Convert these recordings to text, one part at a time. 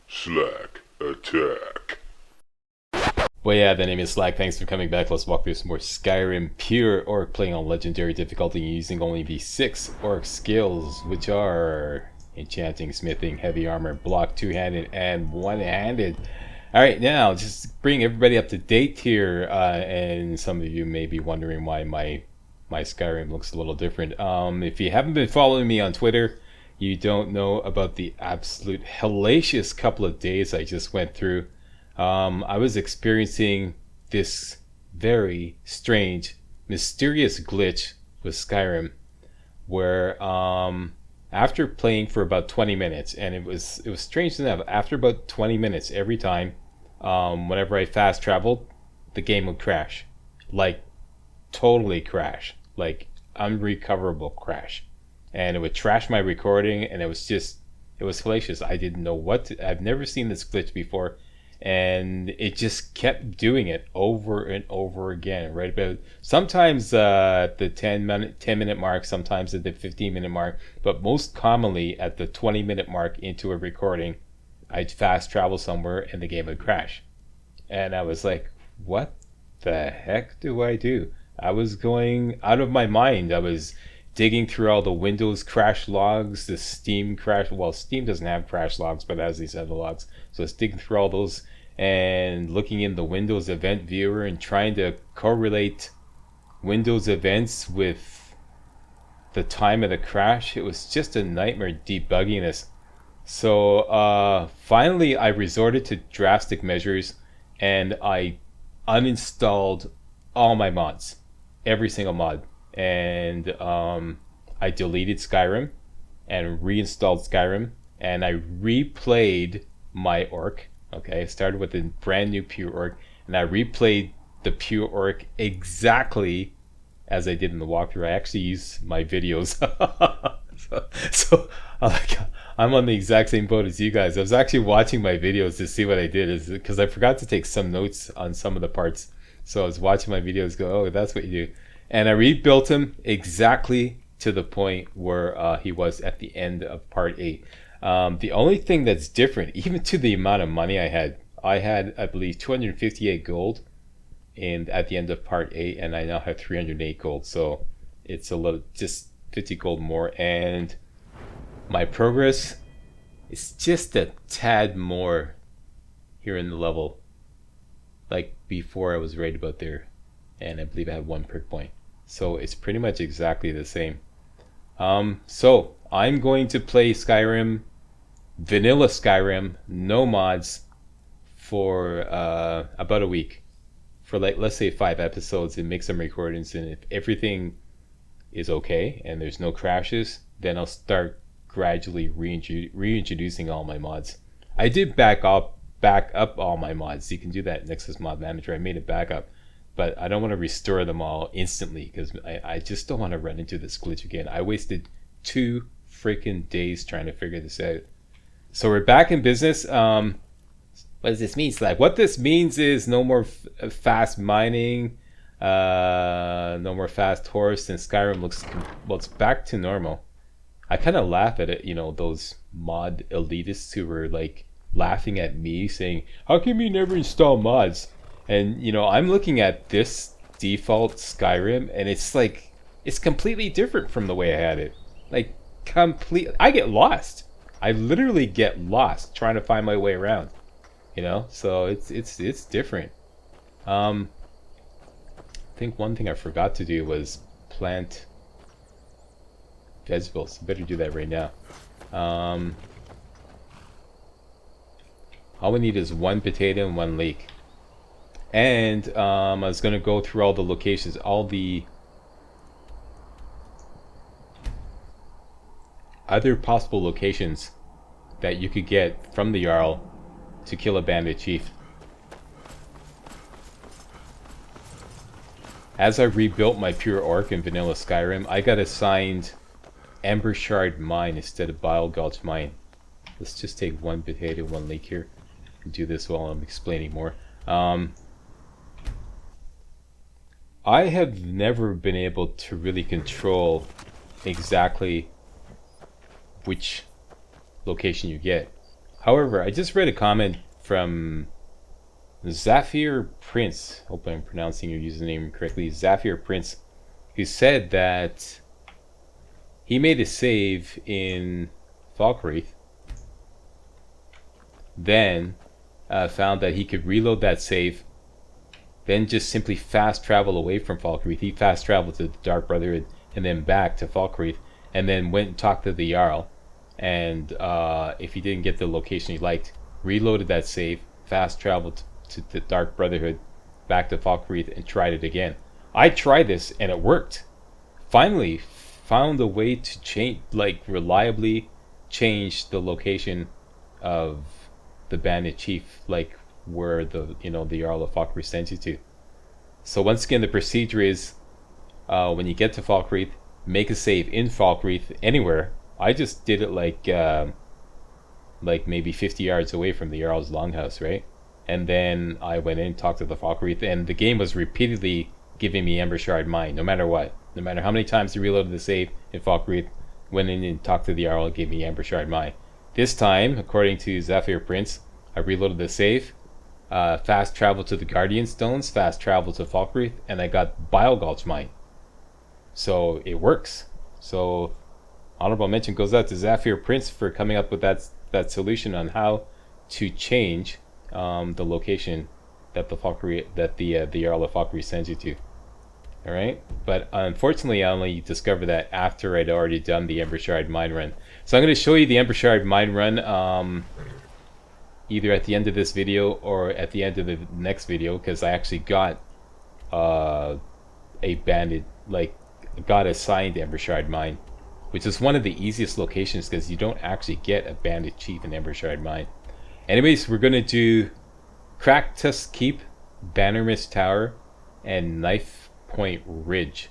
MajorSlackAttack. Well, yeah, the name is Slack. Thanks for coming back. Let's walk through some more Skyrim Pure Orc playing on Legendary difficulty using only the 6 Orc skills, which are Enchanting, Smithing, Heavy Armor, Block, Two-Handed, and One-Handed. Alright, now, just bring everybody up to date here, and some of you may be wondering why my Skyrim looks a little different. If you haven't been following me on Twitter, you don't know about the absolute hellacious couple of days I just went through. I was experiencing this very strange, mysterious glitch with Skyrim, where after playing for about 20 minutes, and it was strange enough. After about 20 minutes, every time, whenever I fast traveled, the game would crash, like totally crash, like unrecoverable crash, and it would trash my recording, and it was hellacious. I didn't know I've never seen this glitch before. And it just kept doing it over and over again, right about sometimes at the 10 minute mark, sometimes at the 15-minute mark, but most commonly at the 20-minute mark into a recording. I'd fast travel somewhere and the game would crash, and I was like, what the heck do I do? I was going out of my mind. I was digging through all the Windows crash logs, the Steam crash. Well, Steam doesn't have crash logs, but it has these other logs. So I was digging through all those and looking in the Windows event viewer and trying to correlate Windows events with the time of the crash. It was just a nightmare debugging this. So finally I resorted to drastic measures, and I uninstalled all my mods, every single mod. And I deleted Skyrim and reinstalled Skyrim, and I replayed my Orc. Okay, I started with a brand new Pure Orc, and I replayed the Pure Orc exactly as I did in the walkthrough. I actually used my videos. so I'm on the exact same boat as you guys. I was actually watching my videos to see what I did, because I forgot to take some notes on some of the parts. So I was watching my videos go, oh, that's what you do. And I rebuilt him exactly to the point where he was at the end of part 8. The only thing that's different, even to the amount of money I had, I believe 258 gold at the end of part 8, and I now have 308 gold. So it's a little, just 50 gold more, and my progress is just a tad more here in the level. Like before, I was right about there, and I believe I have 1 perk point. So it's pretty much exactly the same. So I'm going to play Skyrim, vanilla Skyrim, no mods, for about a week, for like, let's say 5 episodes, and make some recordings. And if everything is okay and there's no crashes, then I'll start gradually reintroducing all my mods. I did back up all my mods. You can do that in Nexus Mod Manager. I made a backup, but I don't want to restore them all instantly, because I just don't want to run into this glitch again. I wasted 2 freaking days trying to figure this out. So we're back in business. What does this mean, Slack? What this means is no more fast mining, no more fast horse, and Skyrim looks, well, it's back to normal. I kind of laugh at it, those mod elitists who were like laughing at me, saying, how come you never install mods? And I'm looking at this default Skyrim, and it's like, it's completely different from the way I had it. Like, I get lost. I literally get lost trying to find my way around. So it's different. I think one thing I forgot to do was plant vegetables. I better do that right now. All we need is 1 potato and 1 leek. And I was going to go through all the locations, all the other possible locations that you could get from the Jarl to kill a bandit chief. As I rebuilt my Pure Orc in vanilla Skyrim, I got assigned Ember Shard Mine instead of Bile Gulch Mine. Let's just take 1 potato, 1 leek here, and do this while I'm explaining more. I have never been able to really control exactly which location you get. However, I just read a comment from Zafir Prince, hope I'm pronouncing your username correctly, Zafir Prince, who said that he made a save in Falkreath, then found that he could reload that save, then just simply fast travel away from Falkreath. He fast traveled to the Dark Brotherhood and then back to Falkreath, and then went and talked to the Jarl, and if he didn't get the location he liked, reloaded that save, fast traveled to the Dark Brotherhood, back to Falkreath, and tried it again. I tried this and it worked. Finally found a way to change, like reliably change the location of the Bandit Chief, like where the the Jarl of Falkreath sends you to. So once again, the procedure is when you get to Falkreath, make a save in Falkreath anywhere. I just did it like maybe 50 yards away from the Jarl's Longhouse, right? And then I went in, talked to the Falkreath, and the game was repeatedly giving me Ember Shard Mine, no matter what. No matter how many times I reloaded the save in Falkreath, went in and talked to the Jarl, and gave me Ember Shard Mine. This time, according to Zafir Prince, I reloaded the save, fast traveled to the Guardian Stones, fast traveled to Falkreath, and I got Bile Gulch Mine. So it works. So honorable mention goes out to Zafir Prince for coming up with that solution on how to change the location that the Jarl of Falkreath sends you to. All right, but unfortunately, I only discovered that after I'd already done the Ember Shard Mine Run. So I'm going to show you the Ember Shard Mine Run either at the end of this video or at the end of the next video, because I actually got a bandit, got assigned Ember Shard Mine, which is one of the easiest locations because you don't actually get a Bandit Chief in Ember Shard Mine. Anyways, we're going to do Cracked Tusk Keep, Bannermist Tower, and Knife Point Ridge.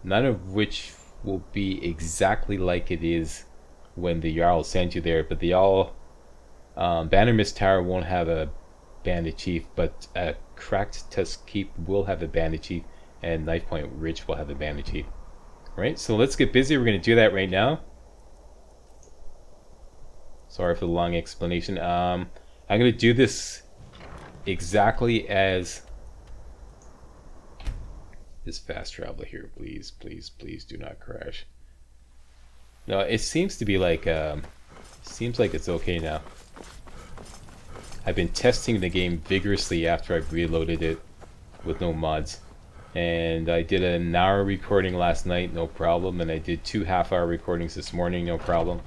None of which will be exactly like it is when the Jarl sends you there, but Bannermist Tower won't have a Bandit Chief, but Cracked Tusk Keep will have a Bandit Chief, and Knife Point Ridge will have a Bandit Chief. Alright, so let's get busy. We're going to do that right now. Sorry for the long explanation. I'm going to do this exactly as this fast travel here. Please, please, please do not crash. No, it seems to be like, seems like it's okay now. I've been testing the game vigorously after I've reloaded it with no mods. And I did an hour recording last night, no problem. And I did 2 half-hour recordings this morning, no problem.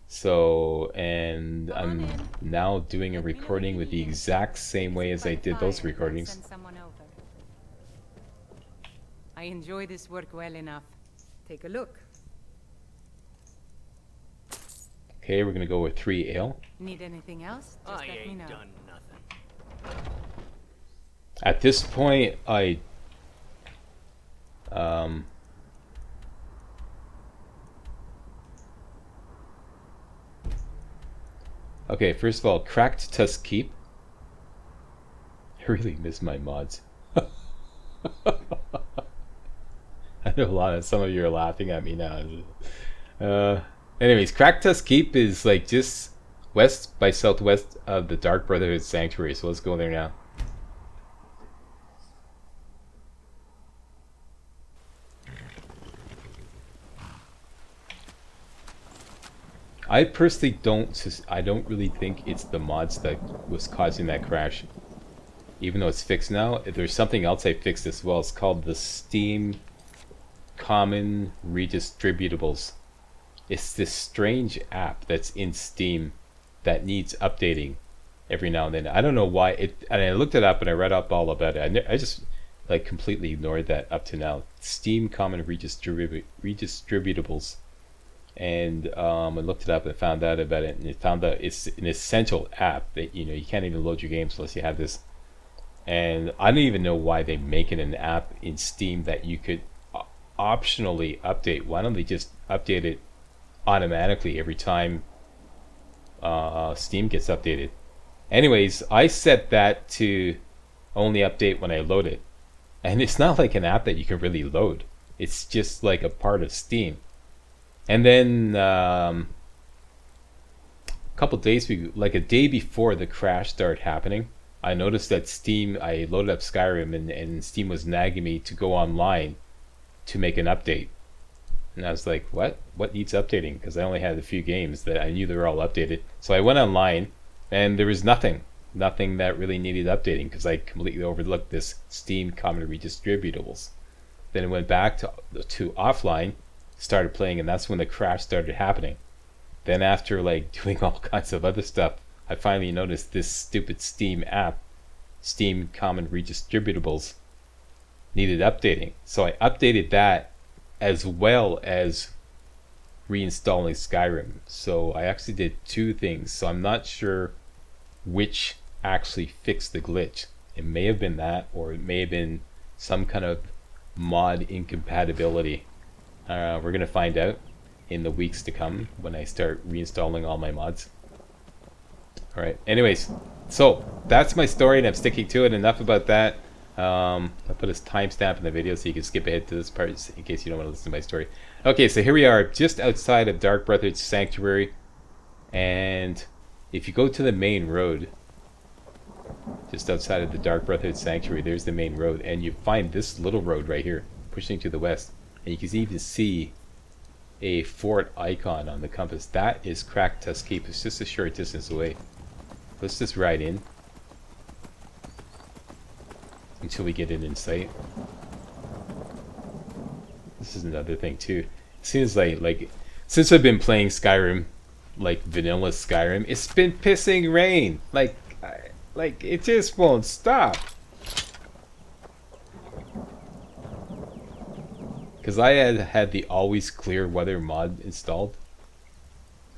So, and I'm now doing a recording with the exact same way as I did those recordings. I enjoy this work well enough. Take a look. Okay, we're gonna go with 3 ale. Need anything else? Just let me know. Done nothing. At this point, okay, first of all, Cracked Tusk Keep. I really miss my mods. I know some of you are laughing at me now. Anyways, Cracked Tusk Keep is like just west by southwest of the Dark Brotherhood Sanctuary, so let's go there now. I personally don't really think it's the mods that was causing that crash. Even though it's fixed now, there's something else I fixed as well. It's called the Steam Common Redistributables. It's this strange app that's in Steam that needs updating every now and then. I don't know why and I looked it up and I read up all about it. I just like completely ignored that up to now. Steam Common Redistributables. And I looked it up and found out about it, and it found out it's an essential app that you can't even load your games unless you have this. And I don't even know why they make it an app in Steam that you could optionally update. Why don't they just update it automatically every time Steam gets updated? Anyways, I set that to only update when I load it, and it's not like an app that you can really load. It's just like a part of Steam. And then couple days, like a day before the crash started happening, I noticed that Steam, I loaded up Skyrim and Steam was nagging me to go online to make an update. And I was like, what? What needs updating? Because I only had a few games that I knew they were all updated. So I went online and there was nothing that really needed updating because I completely overlooked this Steam common redistributables. Then it went back to offline, started playing, and that's when the crash started happening. Then after like doing all kinds of other stuff, I finally noticed this stupid Steam app, Steam Common Redistributables, needed updating. So I updated that as well as reinstalling Skyrim. So I actually did two things. So I'm not sure which actually fixed the glitch. It may have been that, or it may have been some kind of mod incompatibility. We're going to find out in the weeks to come when I start reinstalling all my mods. Alright, anyways, so that's my story and I'm sticking to it. Enough about that. I'll put a timestamp in the video so you can skip ahead to this part in case you don't want to listen to my story. Okay, so here we are just outside of Dark Brotherhood Sanctuary, and if you go to the main road, just outside of the Dark Brotherhood Sanctuary, there's the main road, and you find this little road right here pushing to the west, and you can even see a fort icon on the compass. That is Cracked Tusk Keep. It's just a short distance away. Let's just ride in until we get it in sight. This is another thing too. It seems like since I've been playing Skyrim, like vanilla Skyrim, it's been pissing rain. Like it just won't stop. Because I had the always clear weather mod installed,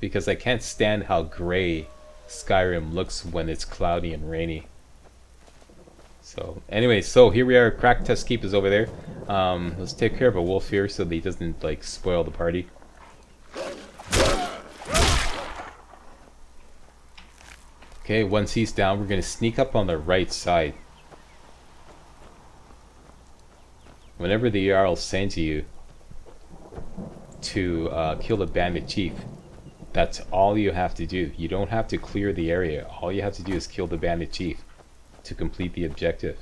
because I can't stand how gray Skyrim looks when it's cloudy and rainy. So anyway, so here we are. Cracked Tusk Keep is over there. Let's take care of a wolf here so that he doesn't like spoil the party. Okay, once he's down, we're gonna sneak up on the right side. Whenever the Jarl sends you to kill the bandit chief, that's all you have to do. You don't have to clear the area. All you have to do is kill the bandit chief to complete the objective.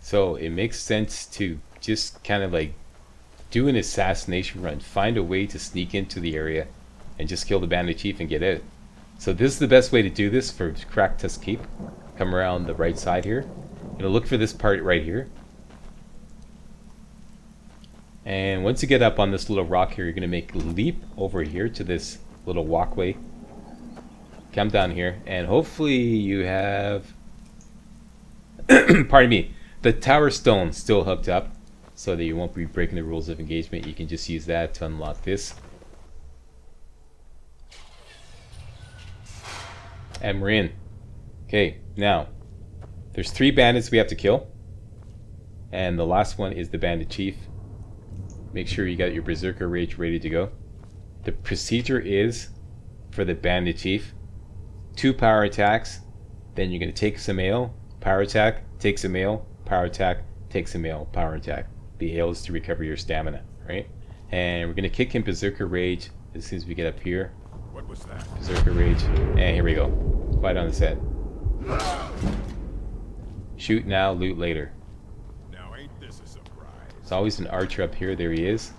So it makes sense to just kind of like do an assassination run. Find a way to sneak into the area and just kill the bandit chief and get out. So this is the best way to do this for Cracked Tusk Keep. Come around the right side here. You're gonna look for this part right here. And once you get up on this little rock here, you're going to make a leap over here to this little walkway. Come down here, and hopefully you have, pardon me, the tower stone still hooked up, so that you won't be breaking the rules of engagement. You can just use that to unlock this. And we're in. Okay, now, there's 3 bandits we have to kill, and the last one is the bandit chief. Make sure you got your Berserker Rage ready to go. The procedure is, for the bandit chief, 2 power attacks, then you're going to take some ale, power attack, take some ale, power attack, take some ale, power attack. The ale is to recover your stamina, right? And we're going to kick in Berserker Rage as soon as we get up here. What was that? Berserker Rage, and here we go. Fight on the set. Shoot now, loot later. There's always an archer up here. There he is.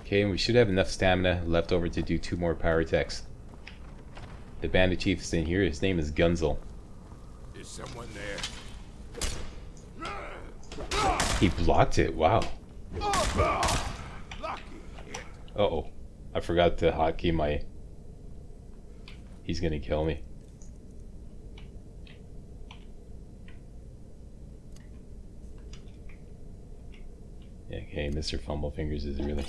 Okay, and we should have enough stamina left over to do 2 more power attacks. The bandit chief is in here. His name is Gunzel. Is someone there? He blocked it. Wow. Uh-oh. I forgot to hotkey my... He's gonna kill me. Okay, Mr. Fumblefingers is really...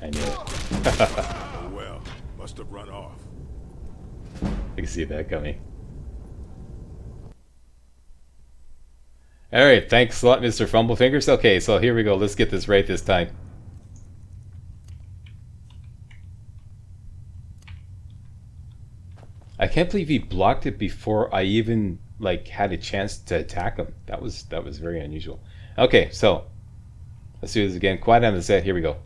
I knew it. Oh well, must have run off. I can see that coming. Alright, thanks a lot, Mr. Fumblefingers. Okay, so here we go. Let's get this right this time. I can't believe he blocked it before I even like had a chance to attack him. That was very unusual. Okay, so let's do this again. Quiet on the set. Here we go.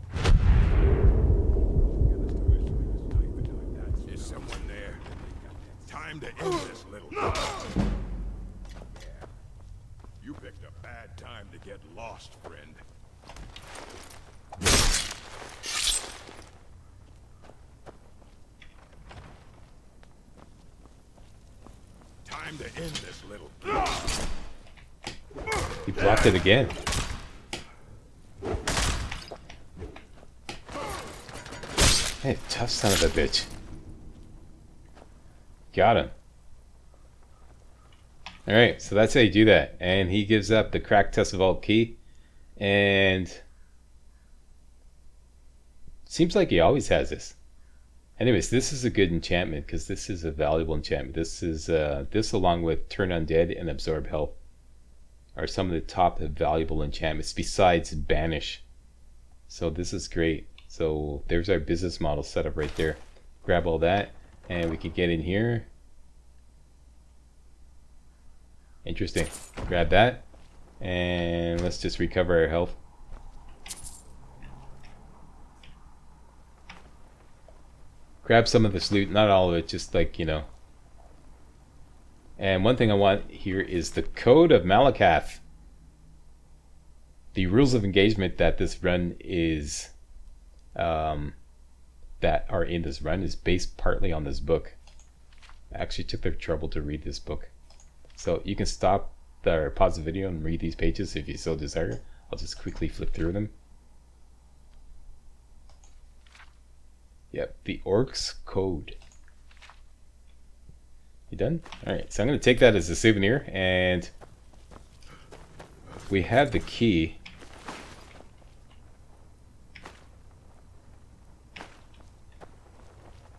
lost, friend. Time to end this little game. He blocked it again. Hey, tough son of a bitch. Got him. Alright, so that's how you do that. And he gives up the cracked Tusk vault key. And seems like he always has this. Anyways, this is a good enchantment because this is a valuable enchantment. This is this along with Turn Undead and Absorb Health are some of the top valuable enchantments besides Banish. So this is great. So there's our business model set up right there. Grab all that and we can get in here. Interesting. Grab that and let's just recover our health. Grab some of this loot, not all of it, just like, you know. And one thing I want here is the Code of Malakath. The rules of engagement that this run is that are in this run is based partly on this book. I actually took the trouble to read this book. So you can stop or pause the video and read these pages if you so desire. I'll just quickly flip through them. Yep, the Orc's Code. You done? Alright, so I'm going to take that as a souvenir, and we have the key.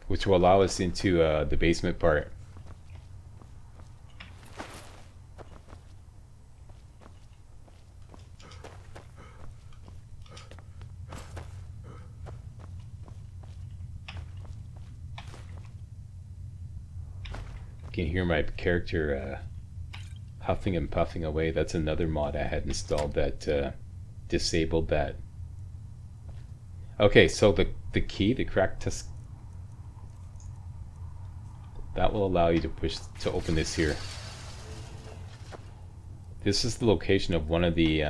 Which will allow us into the basement part. You can hear my character huffing and puffing away. That's another mod I had installed that disabled that. Okay, so the key, the cracked Tusk, that will allow you to push to open this here. This is the location of one of the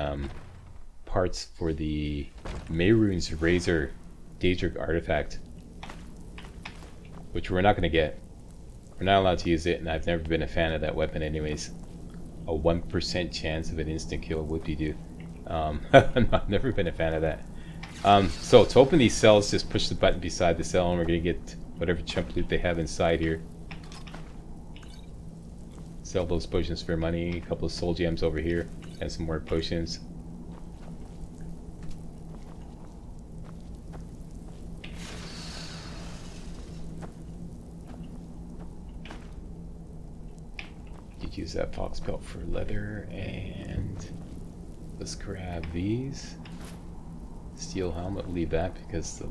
parts for the Mehrunes Razor Daedric artifact, which we're not going to get. We're not allowed to use it, and I've never been a fan of that weapon anyways. A 1% chance of an instant kill, whoop-de-doo. I've never been a fan of that. So to open these cells, just push the button beside the cell and we're going to get whatever chump loot they have inside here. Sell those potions for money, a couple of soul gems over here, and some more potions. Use that fox pelt for leather, and let's grab these. Steel helmet, leave that because the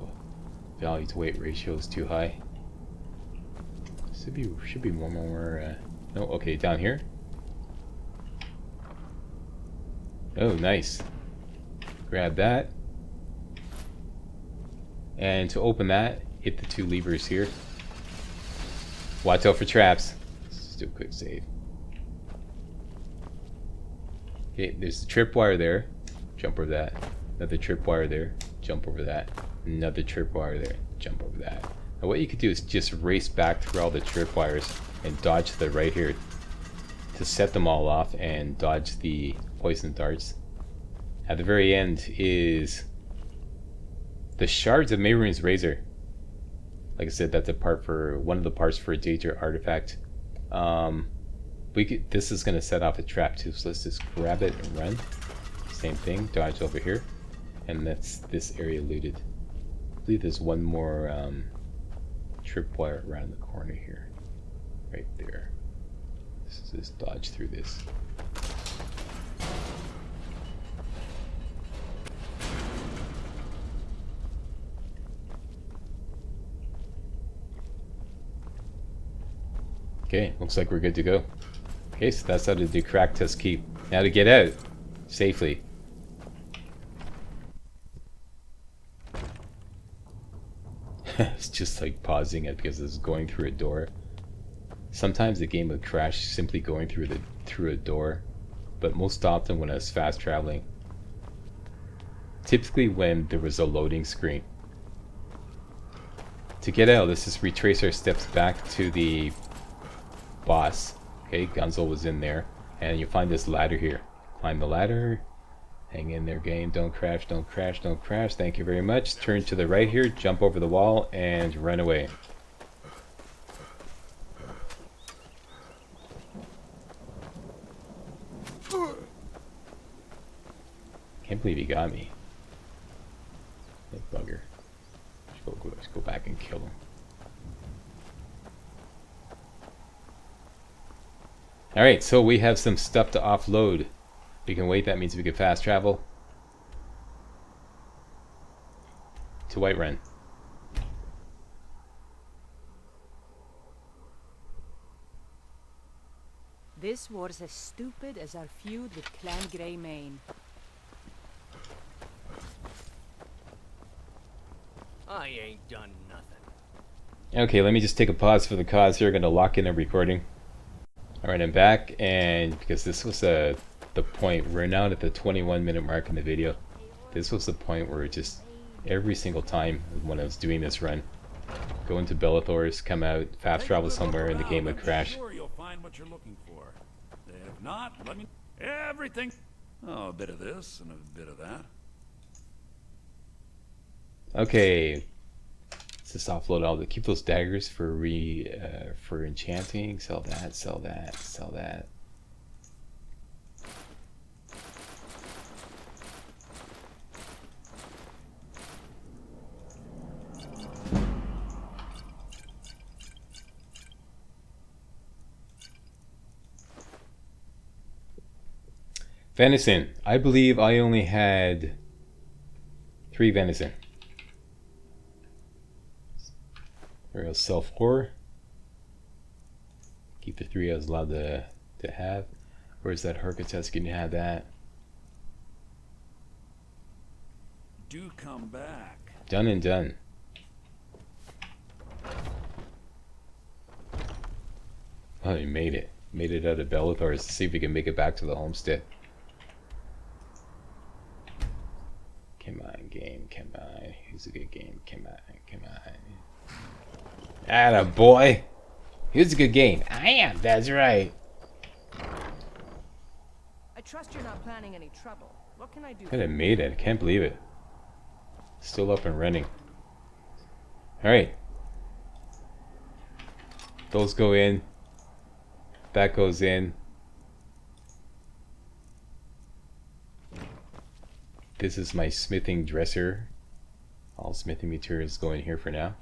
value to weight ratio is too high. Should be one more. No, okay, down here. Oh, nice. Grab that, and to open that, hit the two levers here. Watch out for traps. Let's just do a quick save. Okay, there's the tripwire there. Jump over that. Another tripwire there. Jump over that. Another tripwire there. Jump over that. Now what you could do is just race back through all the tripwires and dodge to the right here to set them all off and dodge the poison darts. At the very end is the shards of Mehrunes Razor. Like I said, that's a part for one of the parts for a Daedric artifact. This is going to set off a trap too, so let's just grab it and run. Same thing, dodge over here, and that's this area looted. I believe there's one more tripwire around the corner here, right there. Let's just dodge through this. Okay, looks like we're good to go. Okay, so that's how to do crack test keep. Now to get out safely. It's just like pausing it because it's going through a door. Sometimes the game would crash simply going through a door, but most often when I was fast traveling, typically when there was a loading screen. To get out, let's just retrace our steps back to the boss. Okay, Gunzel was in there. And you find this ladder here. Climb the ladder. Hang in there, game. Don't crash, don't crash, don't crash. Thank you very much. Turn to the right here, jump over the wall, and run away. Can't believe he got me. That bugger. Let's go back and kill him. Alright, so we have some stuff to offload. We can wait, that means we can fast travel to Whiterun. This war's as stupid as our feud with Clan Greymane. I ain't done nothing. Okay, let me just take a pause for the cause here. Gonna lock in a recording. Alright, I'm back, and because this was the point, we're now at the 21-minute mark in the video. This was the point where it just, every single time when I was doing this run, go into Bellathor's, come out, fast travel somewhere, and the game would crash. Sure, you'll find what you're looking for. If not, let me. Everything. Oh, a bit of this and a bit of that. Okay, let's just offload all the. Keep those daggers for for enchanting. Sell that. Sell that. Sell that. Venison. I believe I only had 3 venison. I'll sell 4. Keep the 3 I was allowed to have. Where's that Tusk? Can you have that? Do come back. Done and done. Oh, we made it. Made it out of Bellathor's to see if we can make it back to the homestead. Come on, game. Come on. Here's a good game. Come on. Come on. Atta boy. Here's a good game. I am. That's right. I trust you're not planning any trouble. What can I do? Could have made it. I can't believe it. Still up and running. Alright. Those go in. That goes in. This is my smithing dresser. All smithing materials go in here for now.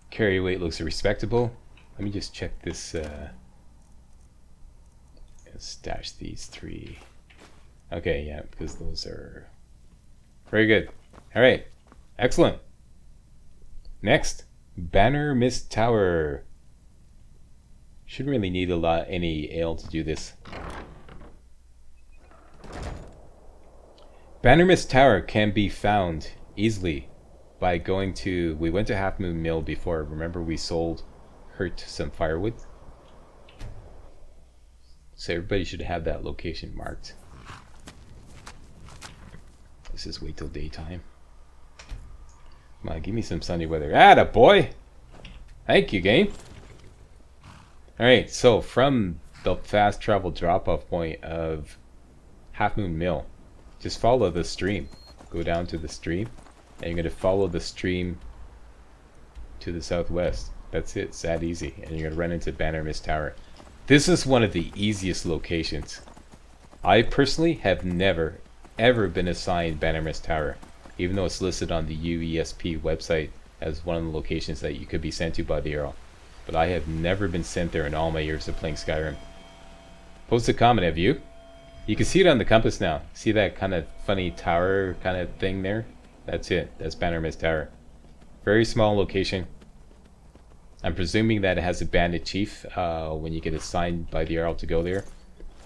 Carry weight looks respectable. Let me just check this. Stash these 3. Okay, yeah, because those are very good. All right, excellent. Next, Bannermist Tower. Shouldn't really need any ale to do this. Bannermist Tower can be found easily by going to. We went to Half Moon Mill before. Remember, we sold Hurt some firewood. So everybody should have that location marked. Let's just wait till daytime. Come on, give me some sunny weather. Atta boy! Thank you, game. Alright, so from the fast travel drop-off point of Half Moon Mill, just follow the stream. Go down to the stream, and you're going to follow the stream to the southwest. That's it. It's that easy. And you're going to run into Bannermist Tower. This is one of the easiest locations. I personally have never, ever been assigned Bannermist Tower, even though it's listed on the UESP website as one of the locations that you could be sent to by the Earl. But I have never been sent there in all my years of playing Skyrim. Post a comment, have you? You can see it on the compass now. See that kind of funny tower kind of thing there? That's it. That's Bannermist Tower. Very small location. I'm presuming that it has a bandit chief when you get assigned by the Earl to go there.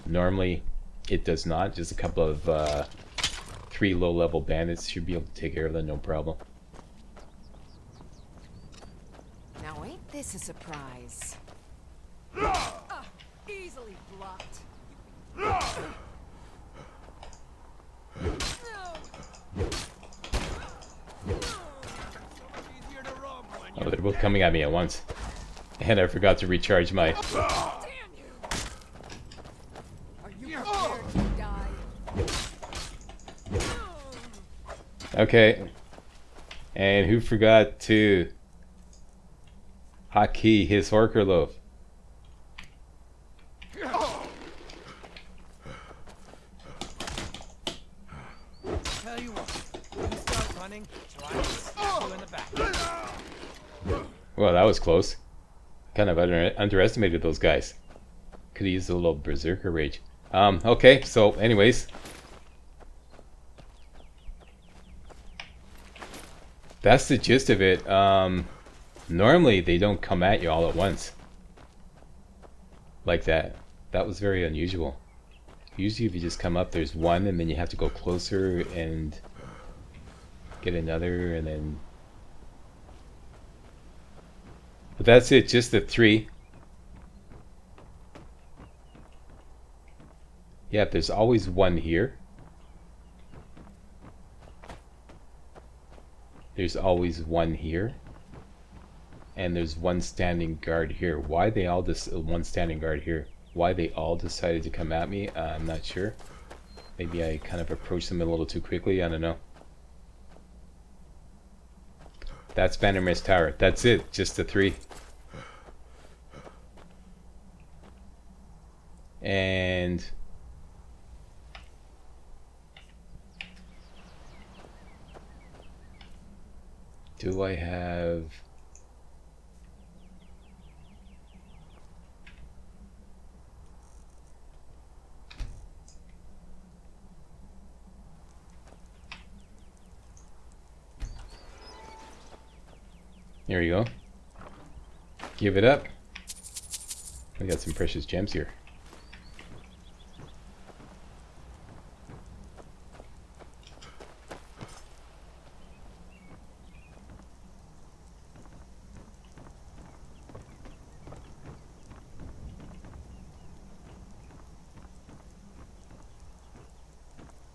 Normally, it does not. Just a couple of 3 low-level bandits should be able to take care of that, no problem. Now ain't this a surprise? Easily blocked. Oh, they're both coming at me at once. And I forgot to recharge my... Damn you! Are you prepared to die? Okay. And who forgot to hotkey his Horker Loaf? Tell you what, you start running, try to stab you in the back. Well, that was close. Kind of underestimated those guys. Could have used a little berserker rage. Okay, so anyways. That's the gist of it. Normally they don't come at you all at once. Like that. That was very unusual. Usually if you just come up, there's one and then you have to go closer and get another and then... But that's it, just the 3. Yeah, there's always one here. There's always one here. And there's one standing guard here. Why they all one standing guard here? Why they all decided to come at me, I'm not sure. Maybe I kind of approached them a little too quickly, I don't know. That's Bannermist Tower. That's it, just the 3. And do I have... There you go. Give it up. We got some precious gems here.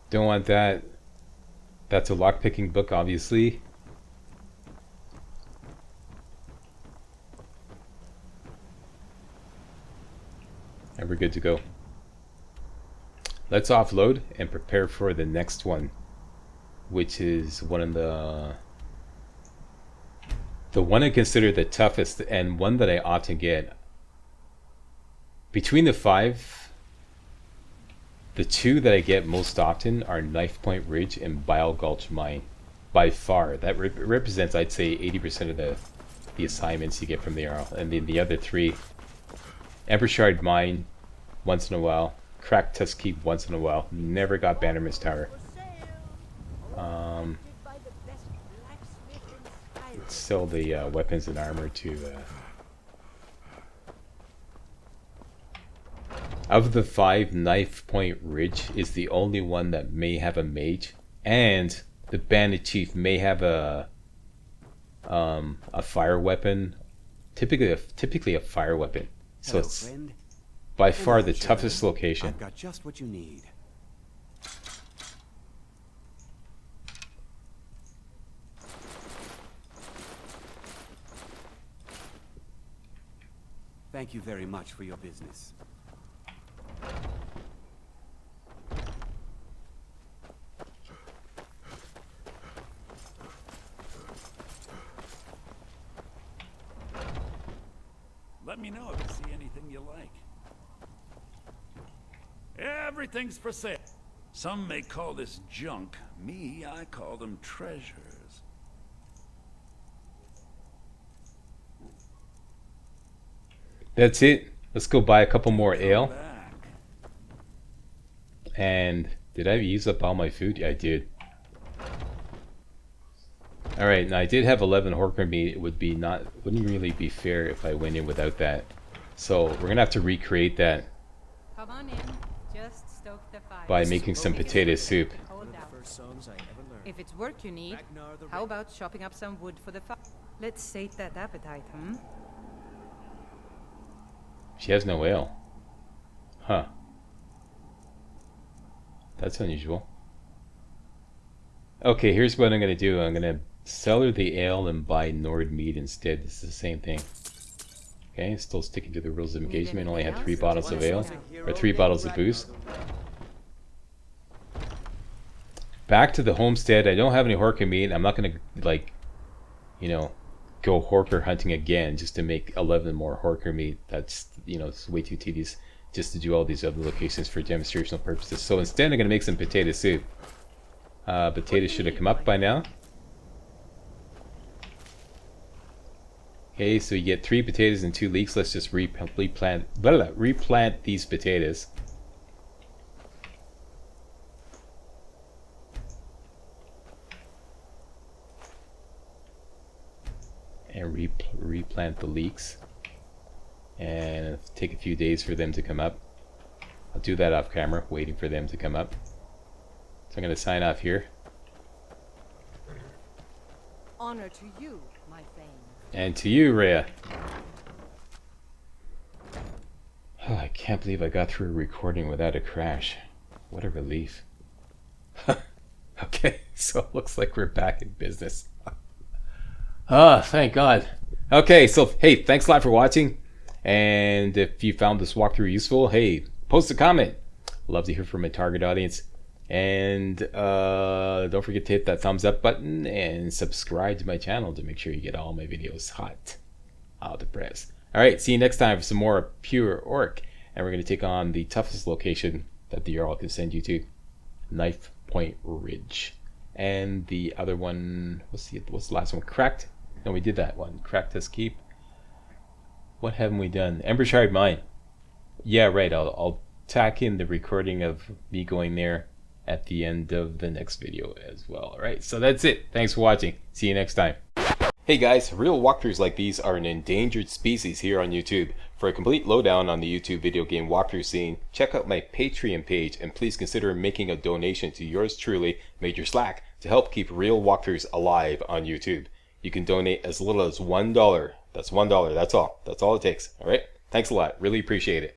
Don't want that. That's a lockpicking book, obviously. And we're good to go. Let's offload and prepare for the next one, which is one of the one I consider the toughest and one that I often get. Between the 5, the 2 that I get most often are Knife Point Ridge and Bile Gulch Mine. By far, that represents, I'd say, 80% of the assignments you get from there. And then the other 3, Emperor Shard Mine, once in a while. Cracked Tusk Keep once in a while. Never got Bannermist Tower. Let's sell the weapons and armor to... Of the 5, Knife Point Ridge is the only one that may have a mage. And the Bandit Chief may have a fire weapon. Typically a fire weapon. So Hello, it's friend. by far the toughest location. I've got just what you need. Thank you very much for your business. Let me know if you see anything you like. Everything's for sale. Some may call this junk. Me, I call them treasures. That's it. Let's go buy a couple more ale. Back. And did I use up all my food? Yeah, I did. Alright, now I did have 11 Horker meat. It wouldn't really be fair if I went in without that. So we're gonna have to recreate that Come on in. Just stoke the fire. by making some potato soup. Hold out. If it's work you need, how about chopping up some wood for the fire? Let's sate that appetite, hmm? She has no ale. Huh. That's unusual. Okay, here's what I'm going to do. I'm going to sell her the ale and buy Nord mead instead. This is the same thing. Okay, still sticking to the rules of engagement. Only have 3 bottles of ale. Or 3 bottles of booze. Back to the homestead. I don't have any horker meat. I'm not going to, like, you know, go horker hunting again just to make 11 more horker meat. That's, you know, it's way too tedious just to do all these other locations for demonstrational purposes. So instead I'm going to make some potato soup. Potatoes should have come up by now. Okay, so you get 3 potatoes and 2 leeks. Let's just replant these potatoes. And replant the leeks. And take a few days for them to come up. I'll do that off camera, waiting for them to come up. So I'm going to sign off here. Honor to you, my Thane. And to you, Rhea. Oh, I can't believe I got through a recording without a crash. What a relief. Okay, so it looks like we're back in business. Oh, thank God. Okay, so hey, thanks a lot for watching. And if you found this walkthrough useful, hey, post a comment. Love to hear from my target audience. And don't forget to hit that thumbs up button and subscribe to my channel to make sure you get all my videos hot out of the press. Alright, see you next time for some more Pure Orc. And we're going to take on the toughest location that the Jarl can send you to. Knife Point Ridge. And the other one, what's the last one? Cracked? No, we did that one. Cracked Tusk Keep. What haven't we done? Embershard Mine. Yeah, right. I'll tack in the recording of me going there at the end of the next video as well. Alright, so that's it. Thanks for watching. See you next time. Hey guys, real walkthroughs like these are an endangered species here on YouTube. For a complete lowdown on the YouTube video game walkthrough scene, check out my Patreon page and please consider making a donation to yours truly, Major Slack, to help keep real walkthroughs alive on YouTube. You can donate as little as $1. That's $1. That's all. That's all it takes. Alright? Thanks a lot. Really appreciate it.